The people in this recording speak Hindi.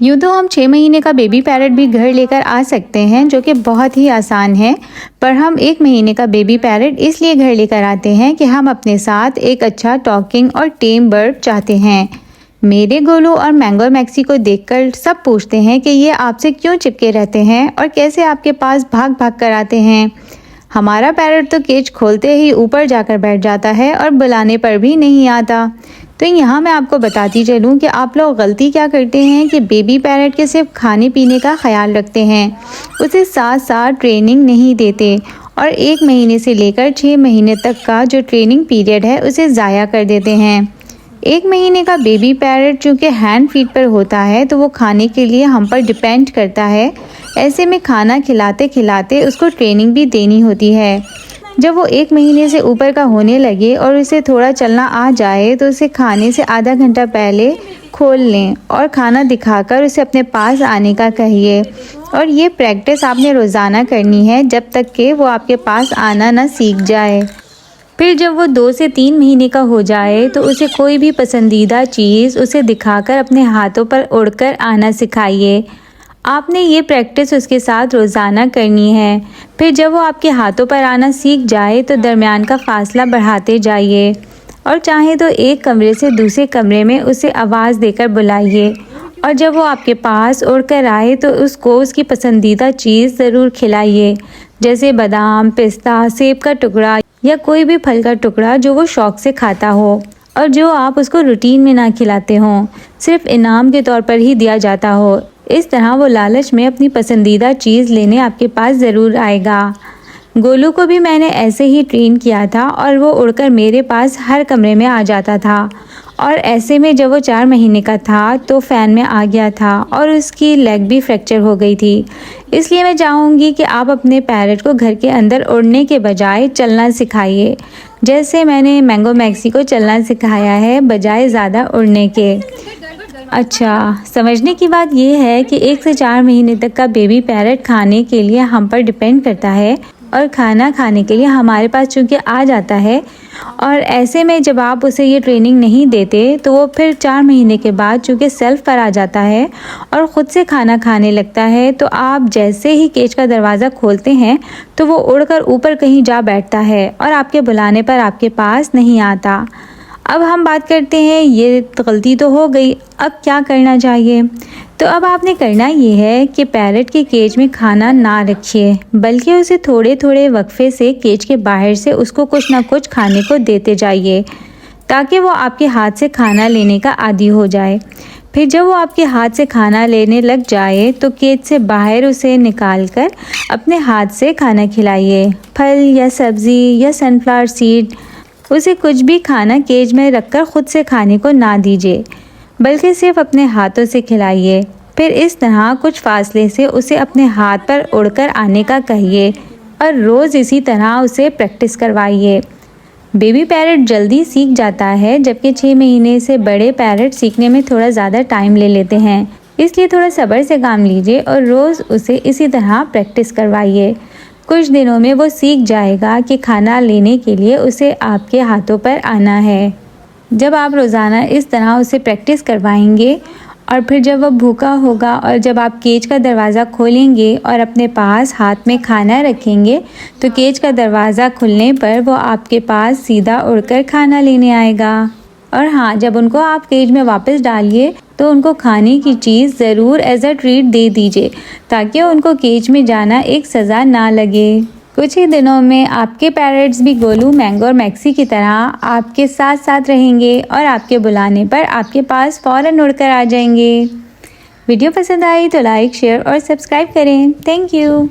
यूँ तो हम 6 महीने का बेबी पैरट भी घर लेकर आ सकते हैं, जो कि बहुत ही आसान है, पर हम 1 महीने का बेबी पैरट इसलिए घर लेकर आते हैं कि हम अपने साथ एक अच्छा टॉकिंग और टेम बर्ड चाहते हैं। मेरे गोलू और मैंगो मैक्सी को देखकर सब पूछते हैं कि ये आपसे क्यों चिपके रहते हैं और कैसे आपके पास भाग भाग कर आते हैं। हमारा पैरट तो केज खोलते ही ऊपर जाकर बैठ जाता है और बुलाने पर भी नहीं आता। तो यहाँ मैं आपको बताती चलूँ कि आप लोग गलती क्या करते हैं कि बेबी पैरट के सिर्फ खाने पीने का ख्याल रखते हैं, उसे साथ साथ ट्रेनिंग नहीं देते और 1 महीने से लेकर 6 महीने तक का जो ट्रेनिंग पीरियड है उसे ज़ाया कर देते हैं। 1 महीने का बेबी पैरट चूँकि हैंड फीड पर होता है तो वो खाने के लिए हम पर डिपेंड करता है। ऐसे में खाना खिलाते खिलाते उसको ट्रेनिंग भी देनी होती है। जब वो 1 महीने से ऊपर का होने लगे और उसे थोड़ा चलना आ जाए तो उसे खाने से आधा घंटा पहले खोल लें और खाना दिखाकर उसे अपने पास आने का कहिए। और ये प्रैक्टिस आपने रोज़ाना करनी है जब तक कि वो आपके पास आना ना सीख जाए। फिर जब वो 2 से 3 महीने का हो जाए तो उसे कोई भी पसंदीदा चीज़ उसे दिखाकर अपने हाथों पर उड़कर आना सिखाइए। आपने ये प्रैक्टिस उसके साथ रोज़ाना करनी है। फिर जब वो आपके हाथों पर आना सीख जाए तो दरमियान का फासला बढ़ाते जाइए और चाहे तो एक कमरे से दूसरे कमरे में उसे आवाज़ देकर बुलाइए। और जब वो आपके पास उड़कर आए तो उसको उसकी पसंदीदा चीज़ ज़रूर खिलाइए, जैसे बादाम, पिस्ता, सेब का टुकड़ा या कोई भी फल का टुकड़ा जो वो शौक़ से खाता हो और जो आप उसको रूटीन में ना खिलाते हों, सिर्फ इनाम के तौर पर ही दिया जाता हो। इस तरह वो लालच में अपनी पसंदीदा चीज़ लेने आपके पास ज़रूर आएगा। गोलू को भी मैंने ऐसे ही ट्रेन किया था और वो उड़कर मेरे पास हर कमरे में आ जाता था। और ऐसे में जब वो 4 महीने का था तो फ़ैन में आ गया था और उसकी लेग भी फ्रैक्चर हो गई थी। इसलिए मैं चाहूँगी कि आप अपने पैरट को घर के अंदर उड़ने के बजाय चलना सिखाइए, जैसे मैंने मैंगो मैक्सी को चलना सिखाया है बजाय ज़्यादा उड़ने के। अच्छा, समझने की बात यह है कि 1 से 4 महीने तक का बेबी पैरट खाने के लिए हम पर डिपेंड करता है और खाना खाने के लिए हमारे पास चूँकि आ जाता है। और ऐसे में जब आप उसे ये ट्रेनिंग नहीं देते तो वो फिर 4 महीने के बाद चूँकि सेल्फ पर आ जाता है और ख़ुद से खाना खाने लगता है, तो आप जैसे ही केज का दरवाज़ा खोलते हैं तो वो उड़कर ऊपर कहीं जा बैठता है और आपके बुलाने पर आपके पास नहीं आता। अब हम बात करते हैं, ये गलती तो हो गई, अब क्या करना चाहिए। तो अब आपने करना ये है कि पैरट के केज में खाना ना रखिए, बल्कि उसे थोड़े थोड़े वक्फे से केज के बाहर से उसको कुछ ना कुछ खाने को देते जाइए, ताकि वो आपके हाथ से खाना लेने का आदी हो जाए। फिर जब वो आपके हाथ से खाना लेने लग जाए तो केज से बाहर उसे निकालकर अपने हाथ से खाना खिलाइए। फल या सब्ज़ी या सनफ्लावर सीड, उसे कुछ भी खाना केज में रखकर ख़ुद से खाने को ना दीजिए, बल्कि सिर्फ अपने हाथों से खिलाइए। फिर इस तरह कुछ फासले से उसे अपने हाथ पर उड़कर आने का कहिए और रोज़ इसी तरह उसे प्रैक्टिस करवाइए। बेबी पैरट जल्दी सीख जाता है, जबकि 6 महीने से बड़े पैरट सीखने में थोड़ा ज़्यादा टाइम ले लेते हैं। इसलिए थोड़ा सब्र से काम लीजिए और रोज़ उसे इसी तरह प्रैक्टिस करवाइए। कुछ दिनों में वो सीख जाएगा कि खाना लेने के लिए उसे आपके हाथों पर आना है। जब आप रोज़ाना इस तरह उसे प्रैक्टिस करवाएंगे और फिर जब वह भूखा होगा और जब आप केज का दरवाज़ा खोलेंगे और अपने पास हाथ में खाना रखेंगे तो केज का दरवाज़ा खुलने पर वो आपके पास सीधा उड़कर खाना लेने आएगा। और हाँ, जब उनको आप केज में वापस डालिए तो उनको खाने की चीज़ ज़रूर एज अ ट्रीट दे दीजिए, ताकि उनको केज में जाना एक सज़ा ना लगे। कुछ ही दिनों में आपके पैरट्स भी गोलू, मैंगो और मैक्सी की तरह आपके साथ साथ रहेंगे और आपके बुलाने पर आपके पास फ़ौरन उड़कर आ जाएंगे। वीडियो पसंद आई तो लाइक, शेयर और सब्सक्राइब करें। Thank you.